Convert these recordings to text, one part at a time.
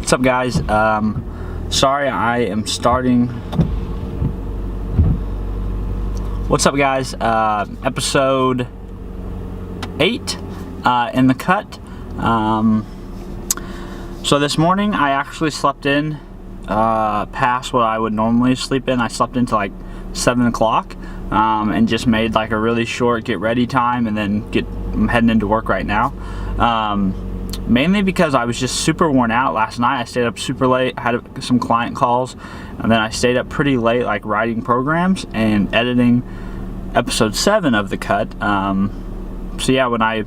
What's up, guys? Sorry, I am starting. What's up, guys? Episode 8 in the cut. So this morning I actually slept in past what I would normally sleep in. I slept into like 7 o'clock and just made like a really short get ready time, and then I'm heading into work right now. Mainly because I was just super worn out last night. I stayed up super late, I had some client calls, and then I stayed up pretty late like writing programs and editing episode 7 of the cut. So yeah, I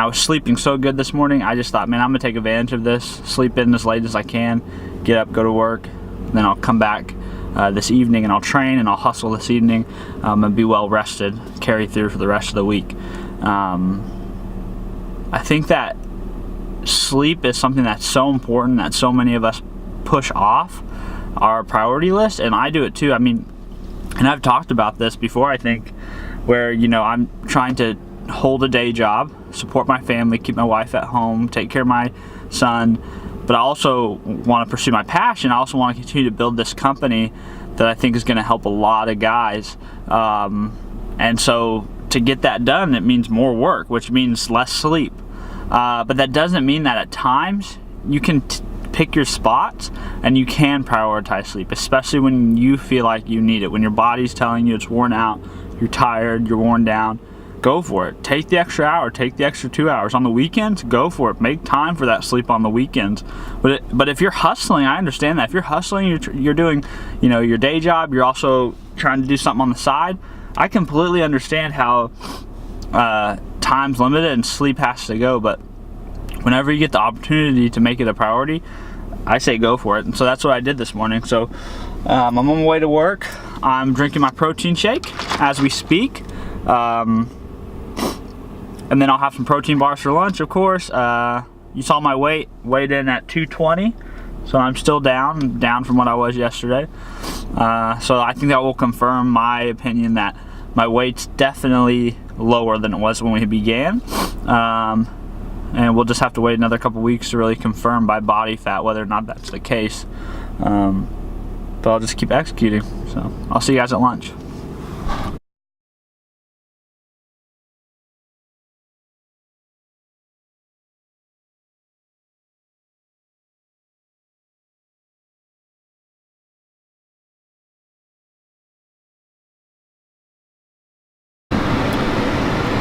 was sleeping so good this morning, I just thought, man, I'm gonna take advantage of this, sleep in as late as I can, get up, go to work, then I'll come back this evening and I'll train and I'll hustle this evening and be well rested, carry through for the rest of the week. I think that sleep is something that's so important that so many of us push off our priority list, and I do it too. I mean, and I've talked about this before, I think, where, you know, I'm trying to hold a day job, support my family, keep my wife at home, take care of my son, but I also want to pursue my passion. I also want to continue to build this company that I think is going to help a lot of guys, and so to get that done, it means more work, which means less sleep. But that doesn't mean that at times you can pick your spots and you can prioritize sleep, especially when you feel like you need it. When your body's telling you it's worn out, you're tired, you're worn down, go for it. Take the extra hour, take the extra 2 hours. On the weekends, go for it. Make time for that sleep on the weekends. But if you're hustling, I understand that. If you're hustling, you're doing, you know, your day job, you're also trying to do something on the side, I completely understand how time's limited and sleep has to go, but whenever you get the opportunity to make it a priority, I say go for it. And so that's what I did this morning. So I'm on my way to work. I'm drinking my protein shake as we speak, and then I'll have some protein bars for lunch, of course. You saw my weighed in at 220, so I'm still down from what I was yesterday. So I think that will confirm my opinion that my weight's definitely lower than it was when we began, and we'll just have to wait another couple weeks to really confirm by body fat whether or not that's the case. But I'll just keep executing. So I'll see you guys at lunch.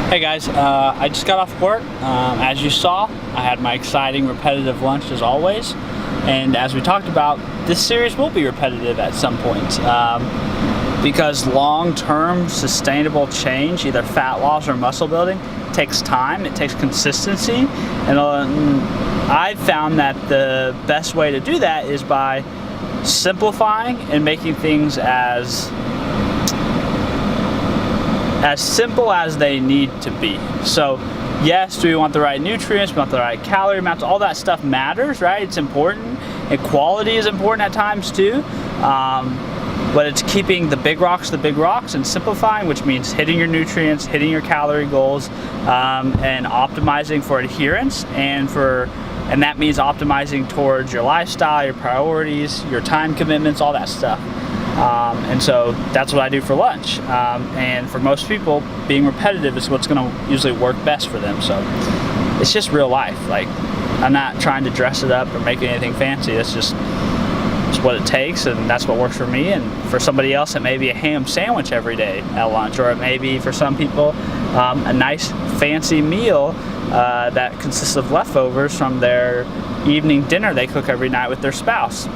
Hey guys, I just got off work. As you saw, I had my exciting repetitive lunch as always, and as we talked about, this series will be repetitive at some point, because long-term sustainable change, either fat loss or muscle building, takes time, it takes consistency, and I've found that the best way to do that is by simplifying and making things as simple as they need to be. So yes, do we want the right nutrients, we want the right calorie amounts, all that stuff matters, right? It's important, and quality is important at times too, but it's keeping the big rocks and simplifying, which means hitting your nutrients, hitting your calorie goals, and optimizing for adherence, and that means optimizing towards your lifestyle, your priorities, your time commitments, all that stuff. And so that's what I do for lunch, and for most people, being repetitive is what's going to usually work best for them. So it's just real life. Like, I'm not trying to dress it up or make anything fancy. It's just what it takes, and that's what works for me. And for somebody else, it may be a ham sandwich every day at lunch, or it may be for some people a nice fancy meal that consists of leftovers from their evening dinner they cook every night with their spouse.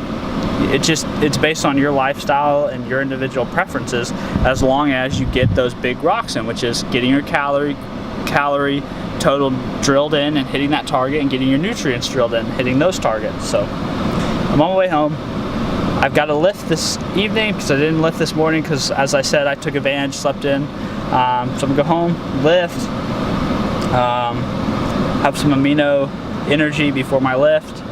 It's based on your lifestyle and your individual preferences, as long as you get those big rocks in, which is getting your calorie total drilled in and hitting that target, and getting your nutrients drilled in, hitting those targets. So I'm on my way home. I've got to lift this evening because I didn't lift this morning because, as I said, I took advantage, slept in. So I'm gonna go home, lift, have some amino energy before my lift,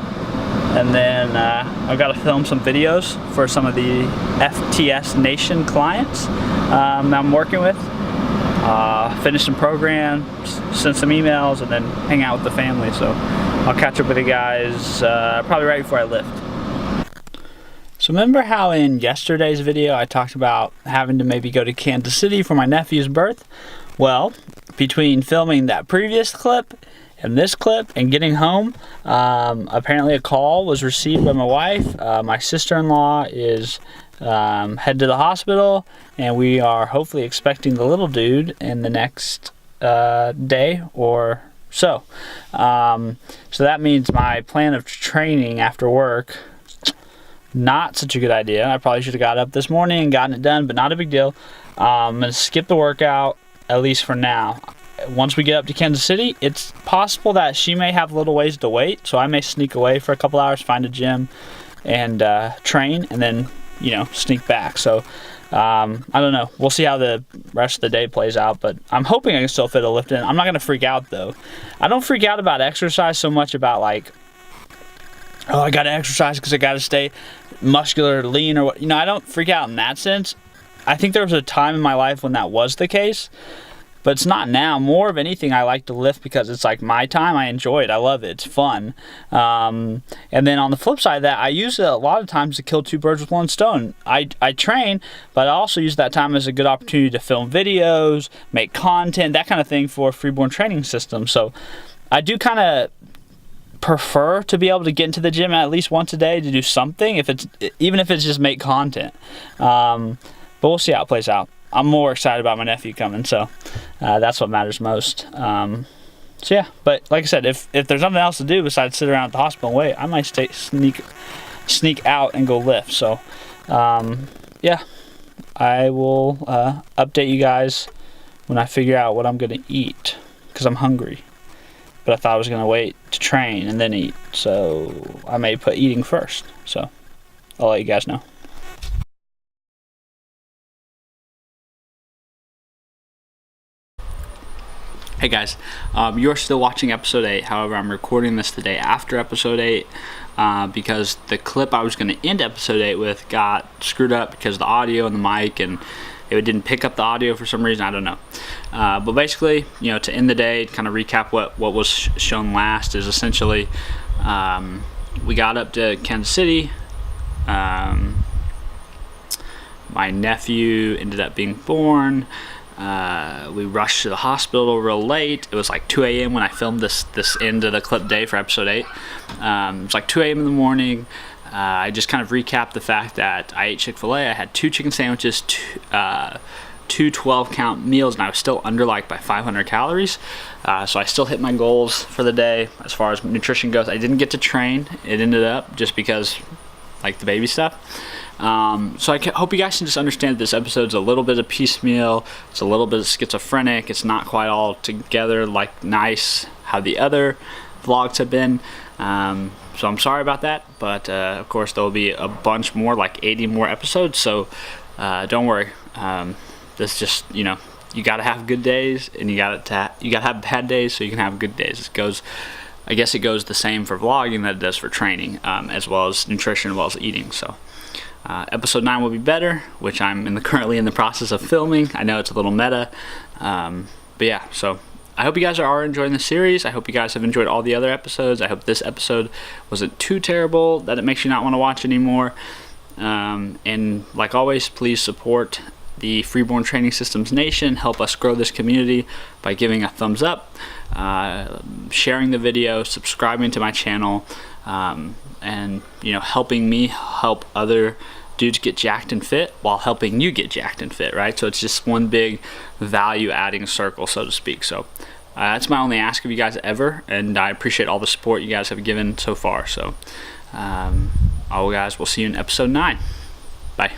and then I've got to film some videos for some of the FTS Nation clients that I'm working with, finish some programs, send some emails, and then hang out with the family. So I'll catch up with you guys probably right before I lift. So remember how in yesterday's video I talked about having to maybe go to Kansas City for my nephew's birth? Well, between filming that previous clip and this clip and getting home, apparently a call was received by my wife. My sister-in-law is headed to the hospital, and we are hopefully expecting the little dude in the next day or so. So that means my plan of training after work, not such a good idea. I probably should have got up this morning and gotten it done, but not a big deal. I'm going to skip the workout, at least for now. Once we get up to Kansas City, it's possible that she may have a little ways to wait, so I may sneak away for a couple hours, find a gym, and train, and then, you know, sneak back. So I don't know. We'll see how the rest of the day plays out, but I'm hoping I can still fit a lift in. I'm not going to freak out, though. I don't freak out about exercise so much about, like, oh, I got to exercise because I got to stay muscular, lean, or what. You know, I don't freak out in that sense. I think there was a time in my life when that was the case, but it's not now. More of anything, I like to lift because it's like my time. I enjoy it. I love it. It's fun. And then on the flip side of that, I use it a lot of times to kill two birds with one stone. I train, but I also use that time as a good opportunity to film videos, make content, that kind of thing for Freeborn training system. So I do kind of prefer to be able to get into the gym at least once a day to do something, even if it's just make content. But we'll see how it plays out. I'm more excited about my nephew coming, so that's what matters most. So yeah, but like I said, if there's nothing else to do besides sit around at the hospital and wait, I might sneak out and go lift. So yeah, I will update you guys when I figure out what I'm gonna eat, because I'm hungry. But I thought I was gonna wait to train and then eat, so I may put eating first. So I'll let you guys know. Hey guys, you're still watching episode 8. However, I'm recording this the day after episode 8 because the clip I was going to end episode 8 with got screwed up because of the audio and the mic, and it didn't pick up the audio for some reason. I don't know. But basically, you know, to end the day, kind of recap what was shown last is essentially we got up to Kansas City. My nephew ended up being born. We rushed to the hospital real late. It was like 2 a.m. when I filmed this end of the clip day for episode 8. It was like 2 a.m. in the morning. I just kind of recapped the fact that I ate Chick-fil-A. I had 2 chicken sandwiches, two 12-count meals, and I was still under like by 500 calories. So I still hit my goals for the day as far as nutrition goes. I didn't get to train. It ended up just because like the baby stuff. So I hope you guys can just understand that this episode's a little bit of piecemeal. It's a little bit of schizophrenic. It's not quite all together like nice how the other vlogs have been. So I'm sorry about that, but of course there will be a bunch more, like 80 more episodes. So don't worry. This just, you know, you gotta have good days and you gotta have bad days so you can have good days. I guess it goes the same for vlogging that it does for training, as well as nutrition, as well as eating. So episode 9 will be better, which I'm currently in the process of filming. I know it's a little meta, but yeah, so I hope you guys are enjoying the series. I hope you guys have enjoyed all the other episodes. I hope this episode wasn't too terrible that it makes you not want to watch anymore. And like always, please support the Freeborn Training Systems Nation. Help us grow this community by giving a thumbs up, sharing the video, subscribing to my channel, and you know, helping me help other dudes get jacked and fit while helping you get jacked and fit, right? So it's just one big value adding circle, so to speak. So that's my only ask of you guys ever, and I appreciate all the support you guys have given so far. So all guys, we'll see you in episode 9. Bye.